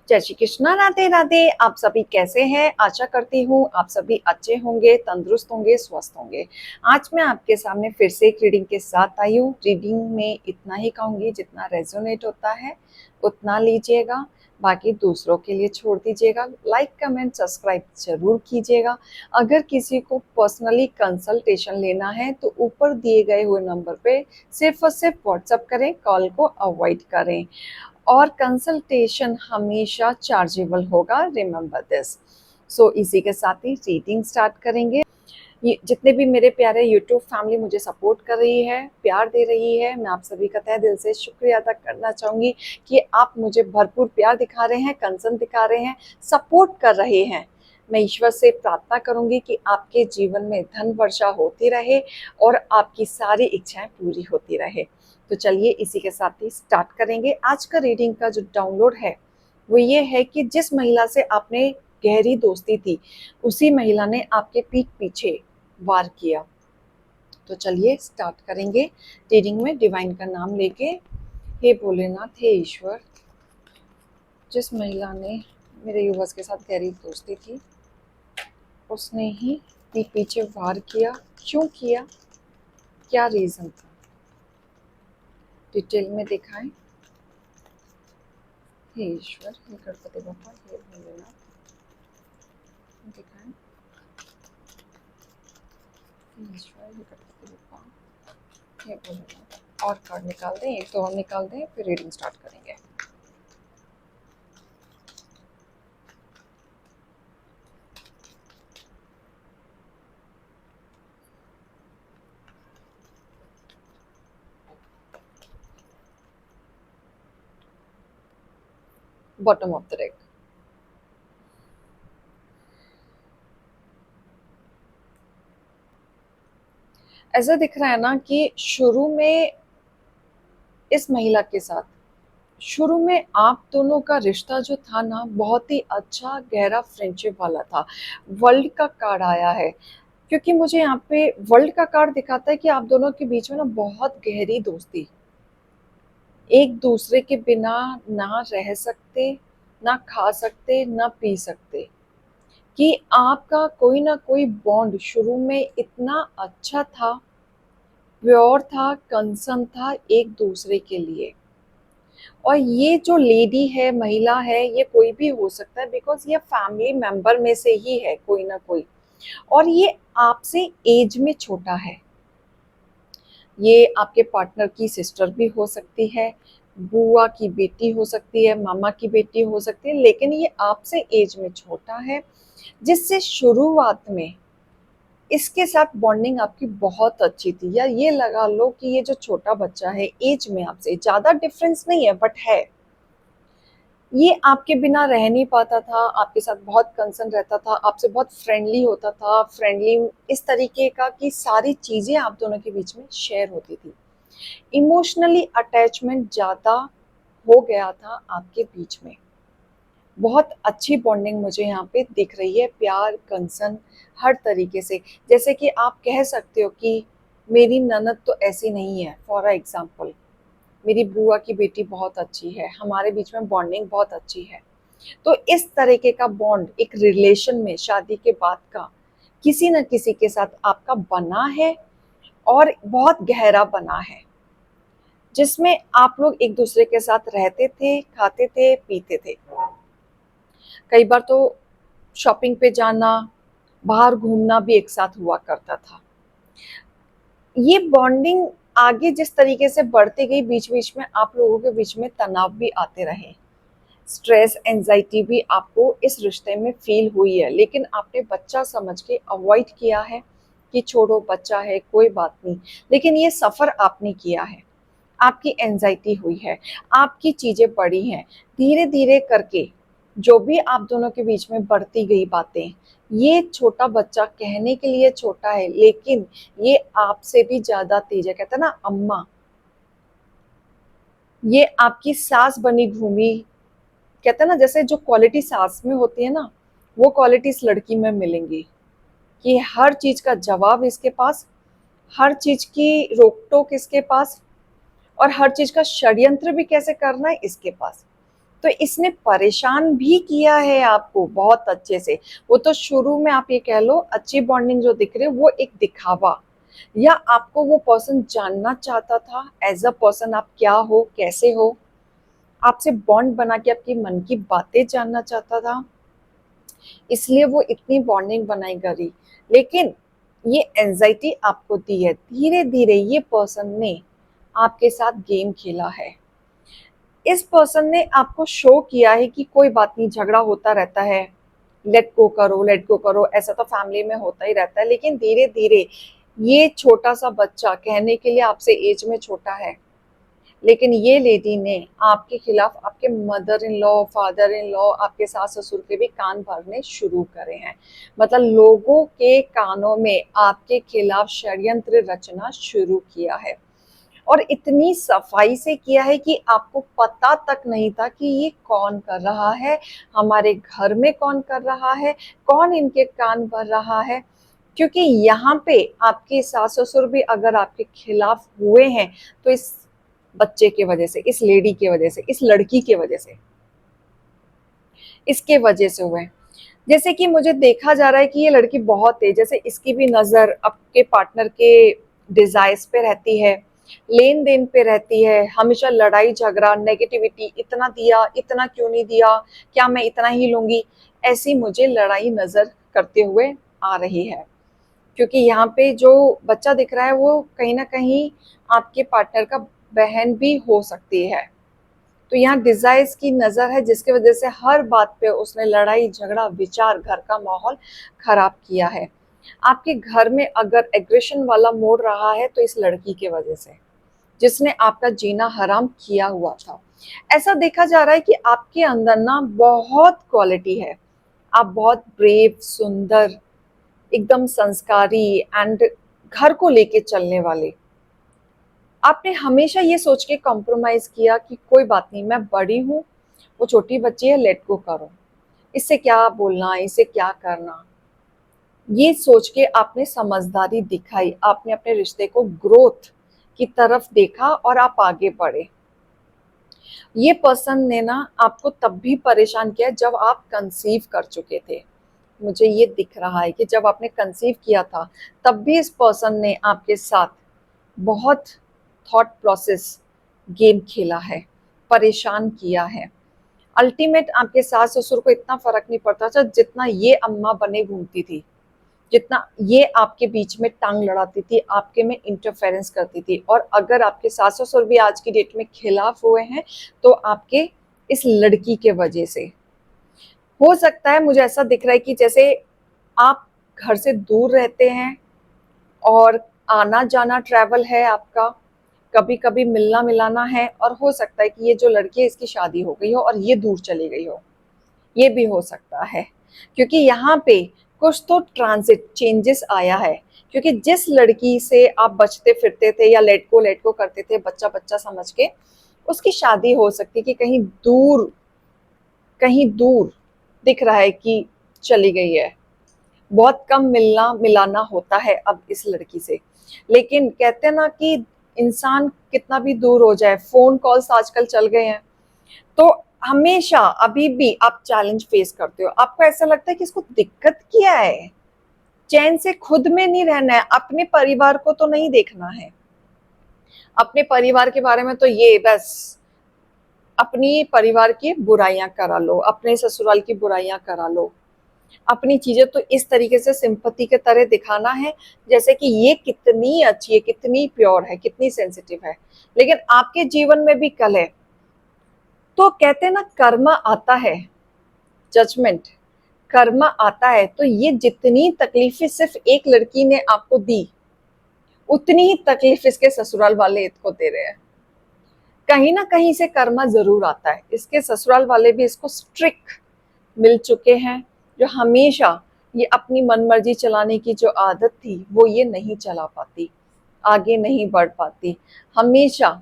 जय श्री कृष्णा, राधे राधे। आप सभी कैसे हैं? आशा करती हूँ आप सभी अच्छे होंगे, तंदुरुस्त होंगे, स्वस्थ होंगे। आज मैं आपके सामने फिर से एक रीडिंग के साथ आई हूँ। रीडिंग में इतना ही कहूँगी, जितना रेजोनेट होता है उतना लीजिएगा, बाकी दूसरों के लिए छोड़ दीजिएगा। लाइक, कमेंट, सब्सक्राइब जरूर कीजिएगा। अगर किसी को पर्सनली कंसल्टेशन लेना है तो ऊपर दिए गए हुए नंबर पे सिर्फ और सिर्फ व्हाट्सएप करें, कॉल को अवॉइड करें। और कंसल्टेशन हमेशा चार्जेबल होगा, रिमेंबर दिस। सो इसी के साथ ही रीडिंग स्टार्ट करेंगे। ये जितने भी मेरे प्यारे यूट्यूब फैमिली मुझे सपोर्ट कर रही है, प्यार दे रही है, मैं आप सभी का तहे दिल से शुक्रिया अदा करना चाहूँगी कि आप मुझे भरपूर प्यार दिखा रहे हैं, कंसर्न दिखा रहे हैं, सपोर्ट कर रहे हैं। मैं ईश्वर से प्रार्थना करूंगी कि आपके जीवन में धन वर्षा होती रहे और आपकी सारी इच्छाएं पूरी होती रहे। तो चलिए इसी के साथ ही स्टार्ट करेंगे। आज का रीडिंग का जो डाउनलोड है वो ये है कि जिस महिला से आपने गहरी दोस्ती थी, उसी महिला ने आपके पीठ पीछे वार किया। तो चलिए स्टार्ट करेंगे रीडिंग में, डिवाइन का नाम लेके। हे भोलेनाथ, हे ईश्वर, जिस महिला ने मेरे युवक के साथ गहरी दोस्ती थी, उसने ही पीठ पीछे वार किया। क्यों किया, क्या रीजन था, डिटेल में दिखाएं। हे ईश्वर, हे गणपति बाबा, हे भोलेनाथ, दिखाएं। हे ईश्वर, हे गणपति बाबा, हे भोलेनाथ। और कार्ड निकाल दें, एक दो और निकाल दें, फिर रीडिंग स्टार्ट करेंगे। Bottom of the deck. ऐसा दिख रहा है ना कि शुरू में इस महिला के साथ, शुरू में आप दोनों का रिश्ता जो था ना, बहुत ही अच्छा गहरा फ्रेंडशिप वाला था। वर्ल्ड का कार्ड आया है, क्योंकि मुझे यहाँ पे वर्ल्ड का कार्ड दिखाता है कि आप दोनों के बीच में ना बहुत गहरी दोस्ती, एक दूसरे के बिना ना रह सकते, ना खा सकते, ना पी सकते, कि आपका कोई ना कोई बॉन्ड शुरू में इतना अच्छा था, प्योर था, कंसर्न था एक दूसरे के लिए। और ये जो लेडी है, महिला है, ये कोई भी हो सकता है, बिकॉज ये फैमिली मेंबर में से ही है कोई ना कोई। और ये आपसे एज में छोटा है। ये आपके पार्टनर की सिस्टर भी हो सकती है, बुआ की बेटी हो सकती है, मामा की बेटी हो सकती है, लेकिन ये आपसे एज में छोटा है, जिससे शुरुआत में इसके साथ बॉन्डिंग आपकी बहुत अच्छी थी। या ये लगा लो कि ये जो छोटा बच्चा है, एज में आपसे ज्यादा डिफरेंस नहीं है बट है, ये आपके बिना रह नहीं पाता था, आपके साथ बहुत कंसर्न रहता था, आपसे बहुत फ्रेंडली होता था, फ्रेंडली इस तरीके का कि सारी चीजें आप दोनों के बीच में शेयर होती थी। इमोशनली अटैचमेंट ज्यादा हो गया था आपके बीच में। बहुत अच्छी बॉन्डिंग मुझे यहाँ पे दिख रही है, प्यार, कंसर्न, हर तरीके से। जैसे कि आप कह सकते हो कि मेरी ननद तो ऐसी नहीं है, फॉर एग्जाम्पल मेरी बुआ की बेटी बहुत अच्छी है, हमारे बीच में बॉन्डिंग बहुत अच्छी है। तो इस तरीके का बॉन्ड एक रिलेशन में शादी के बाद का किसी न किसी के साथ आपका बना है, और बहुत गहरा बना है, जिसमें आप लोग एक दूसरे के साथ रहते थे, खाते थे, पीते थे। कई बार तो शॉपिंग पे जाना, बाहर घूमना भी एक साथ हुआ करता था। ये बॉन्डिंग आगे जिस तरीके से बढ़ती गई, बीच बीच में आप लोगों के बीच में तनाव भी आते रहे, स्ट्रेस, एंजाइटी भी आपको इस रिश्ते में फील हुई है, लेकिन आपने बच्चा समझ के अवॉइड किया है कि छोड़ो, बच्चा है, कोई बात नहीं। लेकिन ये सफर आपने किया है, आपकी एंजाइटी हुई है, आपकी चीजें बढ़ी हैं, धीरे धीरे करके जो भी आप दोनों के बीच में बढ़ती गई बातें। ये छोटा बच्चा कहने के लिए छोटा है, लेकिन ये आपसे भी ज्यादा तेज है। कहते हैं ना अम्मा, ये आपकी सास बनी घूमी। कहते हैं ना, जैसे जो क्वालिटी सास में होती है ना, वो क्वालिटी इस लड़की में मिलेंगी, कि हर चीज का जवाब इसके पास, हर चीज की रोक टोक इसके पास, और हर चीज का षड्यंत्र भी कैसे करना है इसके पास। तो इसने परेशान भी किया है आपको बहुत अच्छे से। वो तो शुरू में आप ये कह लो अच्छी बॉन्डिंग जो दिख रही है वो एक दिखावा, या आपको वो पर्सन जानना चाहता था एज अ पर्सन आप क्या हो, कैसे हो, आपसे बॉन्ड बना के आपकी मन की बातें जानना चाहता था, इसलिए वो इतनी बॉन्डिंग बनाई करी। लेकिन ये एंजाइटी आपको दी है, धीरे धीरे ये पर्सन ने आपके साथ गेम खेला है। इस पर्सन ने आपको शो किया है कि कोई बात नहीं, झगड़ा होता रहता है, लेट गो करो, ऐसा तो फैमिली में होता ही रहता है। लेकिन धीरे धीरे ये छोटा सा बच्चा, कहने के लिए आपसे एज में छोटा है, लेकिन ये लेडी ने आपके खिलाफ आपके mother in law, father in law, आपके सास ससुर के भी कान भरने शुरू करे हैं। मतलब लोगों के कानों में आपके खिलाफ षड्यंत्र रचना शुरू किया है, और इतनी सफाई से किया है कि आपको पता तक नहीं था कि ये कौन कर रहा है, हमारे घर में कौन कर रहा है, कौन इनके कान भर रहा है। क्योंकि यहाँ पे आपके सास ससुर भी अगर आपके खिलाफ हुए हैं तो इस बच्चे की वजह से, इस लेडी की वजह से, इस लड़की की वजह से, इसके वजह से हुए। जैसे कि मुझे देखा जा रहा है कि ये लड़की बहुत तेज, जैसे इसकी भी नजर आपके पार्टनर के डिजायर्स पे रहती है, लेन देन पे रहती है, हमेशा लड़ाई झगड़ा, नेगेटिविटी, इतना दिया, इतना क्यों नहीं दिया, क्या मैं इतना ही लूंगी, ऐसी मुझे लड़ाई नजर करते हुए आ रही है। क्योंकि यहाँ पे जो बच्चा दिख रहा है वो कहीं ना कहीं आपके पार्टनर का बहन भी हो सकती है। तो यहाँ डिजायर्स की नजर है, जिसकी वजह से हर बात पे उसने लड़ाई झगड़ा विचार, घर का माहौल खराब किया है। आपके घर में अगर एग्रेशन वाला मोड़ रहा है तो इस लड़की की वजह से, जिसने आपका जीना हराम किया हुआ था। ऐसा देखा जा रहा है कि आपके अंदर ना बहुत क्वालिटी है, आप बहुत ब्रेव, सुंदर, एकदम संस्कारी एंड घर को लेके चलने वाले। आपने हमेशा ये सोच के कॉम्प्रोमाइज किया कि कोई बात नहीं, मैं बड़ी हूँ, वो छोटी बच्ची है, लेट गो करो, इससे क्या बोलना, इसे क्या करना। ये सोच के आपने समझदारी दिखाई, आपने अपने रिश्ते को ग्रोथ की तरफ देखा और आप आगे बढ़े। ये पर्सन ने ना आपको तब भी परेशान किया जब आप कंसीव कर चुके थे। मुझे ये दिख रहा है कि जब आपने कंसीव किया था तब भी इस पर्सन ने आपके साथ बहुत थॉट प्रोसेस गेम खेला है, परेशान किया है। अल्टीमेट आपके सास ससुर को इतना फर्क नहीं पड़ता था जितना ये अम्मा बने घूमती थी, जितना ये आपके बीच में टांग लड़ाती थी, आपके में इंटरफेरेंस करती थी। और अगर आपके सास ससुर भी आज की डेट में खिलाफ हुए हैं तो आपके इस लड़की के वजह से हो सकता है। मुझे ऐसा दिख रहा है कि जैसे आप घर से दूर रहते हैं और आना जाना ट्रैवल है आपका, कभी कभी मिलना मिलाना है, और हो सकता है कि ये जो लड़की है इसकी शादी हो गई हो और ये दूर चली गई हो, ये भी हो सकता है। क्योंकि यहाँ पे कुछ तो ट्रांजिट चेंजेस आया है। क्योंकि जिस लड़की से आप बचते फिरते थे या लेट को करते थे बच्चा बच्चा समझ के, उसकी शादी हो सकती है कि कहीं दूर दिख रहा है कि चली गई है। बहुत कम मिलना मिलाना होता है अब इस लड़की से। लेकिन कहते हैं ना कि इंसान कितना भी दूर हो जाए, फोन कॉल्स आजकल चल गए हैं, तो हमेशा अभी भी आप चैलेंज फेस करते हो। आपको ऐसा लगता है कि इसको दिक्कत क्या है, चैन से खुद में नहीं रहना है, अपने परिवार को तो नहीं देखना है। अपने परिवार के बारे में तो ये बस अपनी परिवार की बुराइयां करा लो, अपने ससुराल की बुराइयां करा लो, अपनी चीजें तो इस तरीके से सिंपैथी के तरह दिखाना है जैसे कि ये कितनी अच्छी है, कितनी प्योर है, कितनी सेंसिटिव है। लेकिन आपके जीवन में भी कल है। तो कहते हैं ना कर्मा आता है, जजमेंट, कर्मा आता है। तो ये जितनी तकलीफें सिर्फ एक लड़की ने आपको दी, उतनी ही तकलीफ इसके ससुराल वाले इसको दे रहे हैं। कहीं ना कहीं से कर्मा जरूर आता है। इसके ससुराल वाले भी इसको स्ट्रिक्ट मिल चुके हैं, जो हमेशा ये अपनी मनमर्जी चलाने की जो आदत थी वो ये नहीं चला पाती, आगे नहीं बढ़ पाती। हमेशा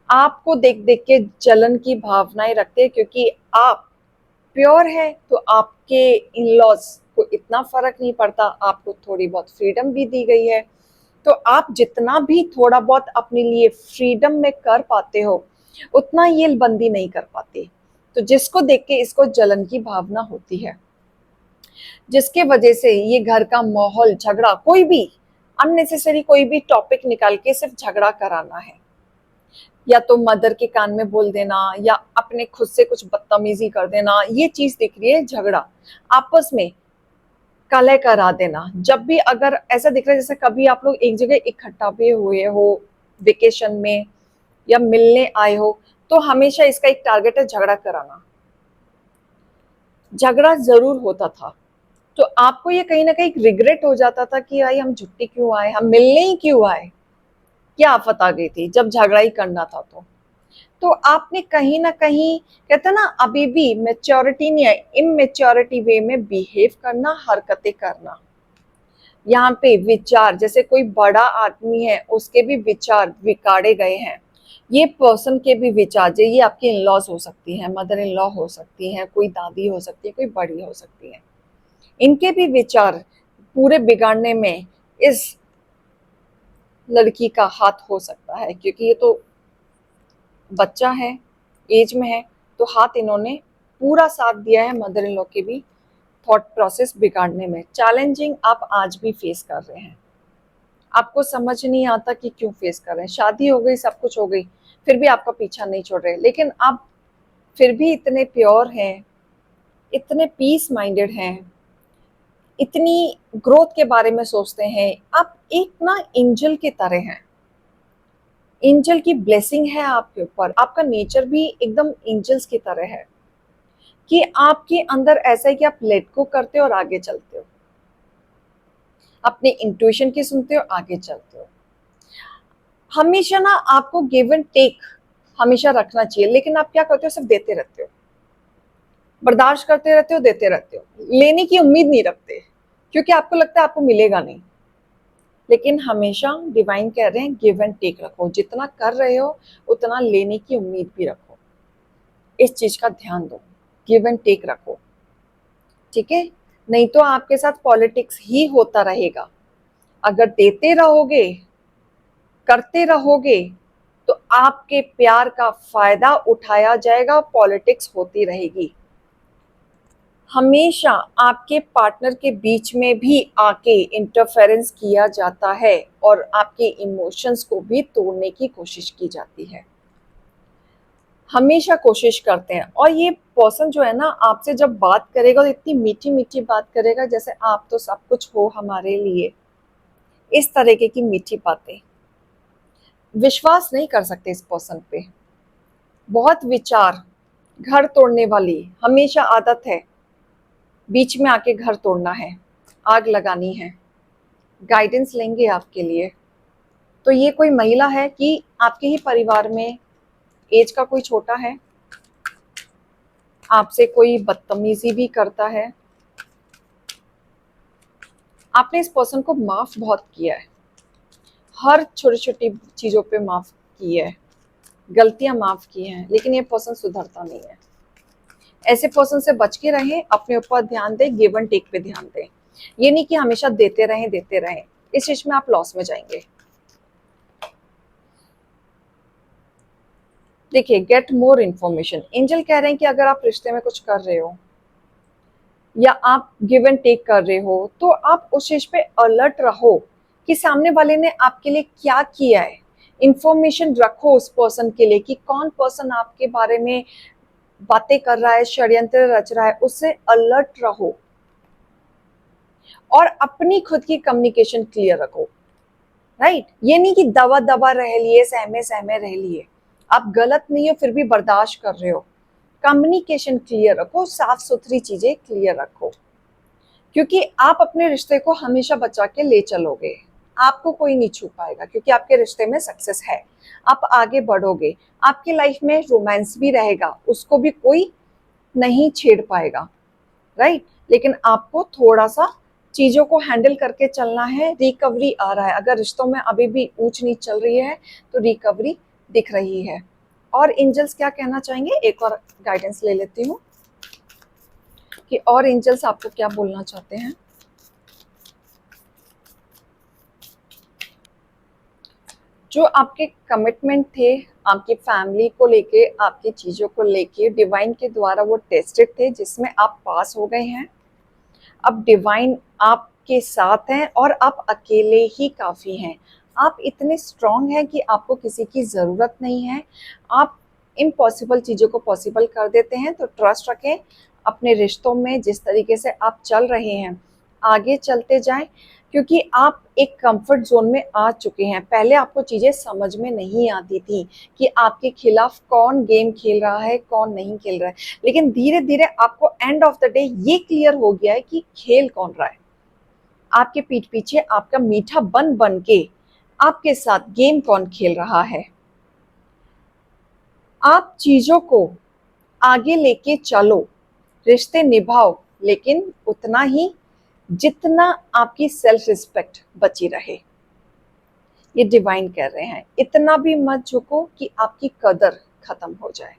आपको देख देख के जलन की भावनाएं रखते हैं, क्योंकि आप प्योर है। तो आपके इन लॉज को इतना फर्क नहीं पड़ता, आपको थोड़ी बहुत फ्रीडम भी दी गई है। तो आप जितना भी थोड़ा बहुत अपने लिए फ्रीडम में कर पाते हो, उतना ये बंदी नहीं कर पाती। तो जिसको देख के इसको जलन की भावना होती है, जिसके वजह से ये घर का माहौल, झगड़ा, कोई भी अननेसेसरी कोई भी टॉपिक निकाल के सिर्फ झगड़ा कराना है, या तो मदर के कान में बोल देना या अपने खुद से कुछ बदतमीजी कर देना, ये चीज दिख रही है झगड़ा, आपस में कलह करा देना। जब भी अगर ऐसा दिख रहा है जैसे कभी आप लोग एक जगह इकट्ठा भी हुए हो वेकेशन में या मिलने आए हो, तो हमेशा इसका एक टारगेट है झगड़ा कराना। झगड़ा जरूर होता था, तो आपको ये कहीं ना कहीं रिग्रेट हो जाता था कि भाई हम छुट्टी क्यों आए, हम मिलने ही क्यों आए, क्या आफत आ गई थी जब झगड़ा ही करना था। तो आपने कहीं ना कहीं, कहते ना, अभी भी मेच्योरिटी नहीं है, इमेच्योरिटी वे में बिहेव करना, हरकतें करना। यहाँ पे विचार, जैसे कोई बड़ा आदमी है उसके भी विचार बिगाड़े गए हैं, ये पर्सन के भी विचार, जो ये आपकी इन लॉज हो सकती हैं, मदर इन लॉ हो सकती हैं, कोई दादी हो सकती है, कोई बड़ी हो सकती है, इनके भी विचार पूरे बिगाड़ने में इस लड़की का हाथ हो सकता है, क्योंकि ये तो बच्चा है, एज में है, तो हाथ इन्होंने पूरा साथ दिया है मदर इन लॉ के भी थॉट प्रोसेस बिगाड़ने में। चैलेंजिंग आप आज भी फेस कर रहे हैं, आपको समझ नहीं आता कि क्यों फेस कर रहे हैं। शादी हो गई, सब कुछ हो गई, फिर भी आपका पीछा नहीं छोड़ रहे, लेकिन आप फिर भी इतने प्योर हैं, इतने पीस माइंडेड हैं, इतनी ग्रोथ के बारे में सोचते हैं, आप एक ना एंजल की तरह हैं। एंजल की ब्लेसिंग है आपके ऊपर, आपका नेचर भी एकदम एंजल्स की तरह है कि आपके अंदर ऐसा है कि आप लेट गो करते हो और आगे चलते हो, अपने इंट्यूशन की सुनते हो, आगे चलते हो। हमेशा ना आपको गिव एंड टेक हमेशा रखना चाहिए, लेकिन आप क्या करते हो, सिर्फ देते रहते हो, बर्दाश्त करते रहते हो, देते रहते हो, लेने की उम्मीद नहीं रखते, क्योंकि आपको लगता है आपको मिलेगा नहीं। लेकिन हमेशा डिवाइन कह रहे हैं गिव एंड टेक रखो, जितना कर रहे हो उतना लेने की उम्मीद भी रखो, इस चीज का ध्यान दो, गिव एंड टेक रखो, ठीक है। नहीं तो आपके साथ पॉलिटिक्स ही होता रहेगा। अगर देते रहोगे, करते रहोगे, तो आपके प्यार का फायदा उठाया जाएगा, पॉलिटिक्स होती रहेगी। हमेशा आपके पार्टनर के बीच में भी आके इंटरफेरेंस किया जाता है और आपके इमोशंस को भी तोड़ने की कोशिश की जाती है, हमेशा कोशिश करते हैं। और ये पर्सन जो है ना, आपसे जब बात करेगा तो इतनी मीठी मीठी बात करेगा जैसे आप तो सब कुछ हो हमारे लिए, इस तरीके की मीठी बातें। विश्वास नहीं कर सकते इस पर्सन पे, बहुत विचार, घर तोड़ने वाली हमेशा आदत है, बीच में आके घर तोड़ना है, आग लगानी है। गाइडेंस लेंगे आपके लिए। तो ये कोई महिला है कि आपके ही परिवार में एज का कोई छोटा है, आपसे कोई बदतमीजी भी करता है, आपने इस पर्सन को माफ बहुत किया है, हर छोटी छोटी चीजों पे माफ की है, गलतियां माफ की हैं, लेकिन ये पर्सन सुधरता नहीं है। ऐसे पर्सन से बच के रहें, अपने ऊपर ध्यान दें, गिव एंड टेक पे ध्यान दें। ये नहीं कि हमेशा देते रहें देते रहें, इस चीज में आप लॉस में जाएंगे। देखिए, गेट मोर इन्फॉर्मेशन, एंजल कह रहे हैं कि अगर आप रिश्ते में कुछ कर रहे हो या आप गिव एंड टेक कर रहे हो, तो आप उस चीज पे अलर्ट रहो कि सामने वाले ने आपके लिए क्या किया है। इंफॉर्मेशन रखो उस पर्सन के लिए कि कौन पर्सन आपके बारे में बातें कर रहा है, षड्यंत्र रच रहा है, उससे अलर्ट रहो और अपनी खुद की कम्युनिकेशन क्लियर रखो। राइट, ये नहीं कि दबा दबा रह लिए, सहमे सहमे रह लिए, आप गलत नहीं हो फिर भी बर्दाश्त कर रहे हो। कम्युनिकेशन क्लियर रखो, साफ सुथरी चीजें क्लियर रखो, क्योंकि आप अपने रिश्ते को हमेशा बचा के ले चलोगे, आपको कोई नहीं छू पाएगा, क्योंकि आपके रिश्ते में सक्सेस है, आप आगे बढ़ोगे, आपकी लाइफ में रोमांस भी रहेगा, उसको भी कोई नहीं छेड़ पाएगा। राइट, लेकिन आपको थोड़ा सा चीजों को हैंडल करके चलना है। रिकवरी आ रहा है, अगर रिश्तों में अभी भी ऊंच नीच चल रही है तो रिकवरी दिख रही है। और एंजल्स क्या कहना चाहेंगे, एक और गाइडेंस ले लेती हूँ कि और एंजल्स आपको क्या बोलना चाहते हैं। जो आपके कमिटमेंट थे आपकी फैमिली को लेके, आपकी चीज़ों को लेके डिवाइन के द्वारा वो टेस्टेड थे, जिसमें आप पास हो गए हैं। अब डिवाइन आपके साथ हैं और आप अकेले ही काफ़ी हैं। आप इतने स्ट्रॉन्ग हैं कि आपको किसी की ज़रूरत नहीं है। आप इम्पॉसिबल चीज़ों को पॉसिबल कर देते हैं। तो ट्रस्ट रखें अपने रिश्तों में। जिस तरीके से आप चल रहे हैं, आगे चलते जाएं, क्योंकि आप एक कंफर्ट जोन में आ चुके हैं। पहले आपको चीज़ें समझ में नहीं आती थी कि आपके खिलाफ कौन गेम खेल रहा है, कौन नहीं खेल रहा है, लेकिन धीरे धीरे आपको एंड ऑफ द डे ये क्लियर हो गया है कि खेल कौन रहा है। आपके पीठ पीछे आपका मीठा बन बन के आपके साथ गेम कौन खेल रहा है। आप चीज़ों को आगे लेके चलो, रिश्ते निभाओ, लेकिन उतना ही जितना आपकी सेल्फ रिस्पेक्ट बची रहे। ये डिवाइन कह रहे हैं, इतना भी मत झुको कि आपकी कदर खत्म हो जाए।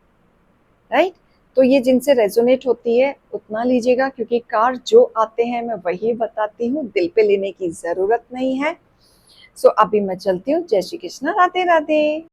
राइट? तो ये जिनसे रेजोनेट होती है उतना लीजिएगा, क्योंकि कार्ड जो आते हैं मैं वही बताती हूँ, दिल पे लेने की ज़रूरत नहीं है। सो अभी मैं चलती हूँ। जय श्री कृष्णा, राधे राधे।